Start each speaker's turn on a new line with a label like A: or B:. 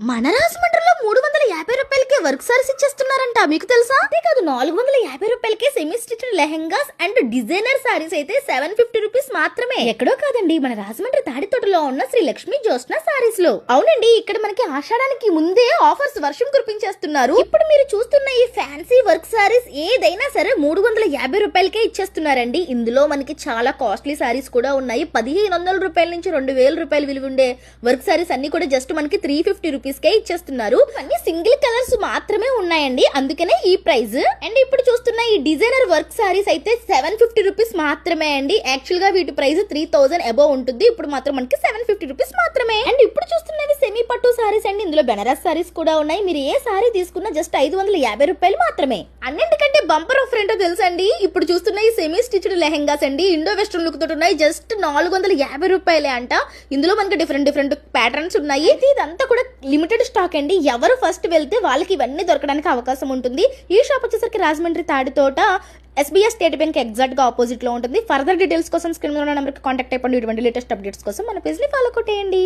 A: మన రాజమండ్రిలో 350 రూపాయలకే వర్క్ సారీస్ ఇచ్చేస్తున్నారంట, మీకు తెలుసా? అంతే కాదు, 450 రూపాయలకే semi stitched lehengas and designer saris అయితే 750 రూపీస్ మాత్రమే. ఎక్కడో కాదండి, మన రాజమండ్రి తాడితోటలో ఉన్న శ్రీ లక్ష్మీ జ్యోత్స్న సారీస్ లో. అవునండి, ఇక్కడ మనకి ఆషాఢానికి ముందే ఆఫర్స్ వర్షం కురిపించేస్తున్నారు. ఇప్పుడు మీరు చూస్తున్న ఈ ఫ్యాన్సీ వర్క్ సారీస్ ఏదైనా సరే 350 రూపాయలకే ఇచ్చేస్తున్నారండి. ఇందులో మనకి చాలా కాస్ట్లీ సారీస్ కూడా ఉన్నాయి. 1500 రూపాయల నుంచి 2000 రూపాయలు విలువ ఉండే వర్క్ సారీస్ అన్ని కూడా జస్ట్ మనకి 350 రూపీస్ కే ఇచ్చేస్తున్నారు. అన్ని సింగిల్ కలర్స్ మాత్రమే ఉన్నాయండి, అందుకనే ఈ ప్రైస్. అండ్ ఇప్పుడు చూస్తున్న ఈ డిజైనర్ వర్క్ సారీస్ అయితే 750 రూపీస్ మాత్రమే అండి. యాక్చువల్ గా వీటి ప్రైస్ 3000 అబౌవ్ ఉంటుంది, ఇప్పుడు మాత్రం మనకి 750 రూపీస్ మాత్రమే. అండ్ ఇప్పుడు చూస్తున్నవి సెమీ పట్టు సారీస్ అండి, ఇందులో బెనారస్ సారీస్ కూడా ఉన్నాయి. మీరు ఏ సారీ తీసుకున్నా జస్ట్ 550 రూపాయలు మాత్రమే. అన్నింటికంటే బంపర్ ఆఫర్ ఏంటో తెలుసండి, ఇప్పుడు చూస్తున్న ఈ సెమీ స్టిచ్డ్ లెహెంగాస్ అండి, ఇండో వెస్ట్రన్ లుక్ తోటి ఉన్నాయి. జస్ట్ 450 రూపాయలే అంట. ఇందులో మనకి డిఫరెంట్ ప్యాటర్న్స్ ఉన్నాయి. ఇదంతా కూడా లిమిటెడ్ స్టాక్ అండి. ఎవరు ఫస్ట్ వెళ్తే వాళ్ళకి ఇవన్నీ దొరకడానికి అవకాశం ఉంటుంది. ఈ షాప్ వచ్చేసరికి Rajahmundry Tadithota SBI state bank exact గా ఆపోజిట్ లో ఉంటుంది. ఫర్దర్ డీటెయిల్స్ కోసం స్క్రీన్ మీద ఉన్న నెంబర్ కి కాంటాక్ట్ అయిపోండి. ఇటువంటి లేటెస్ట్ అప్డేట్స్ కోసం మన పేజ్ ని ఫాలో కొట్టేయండి.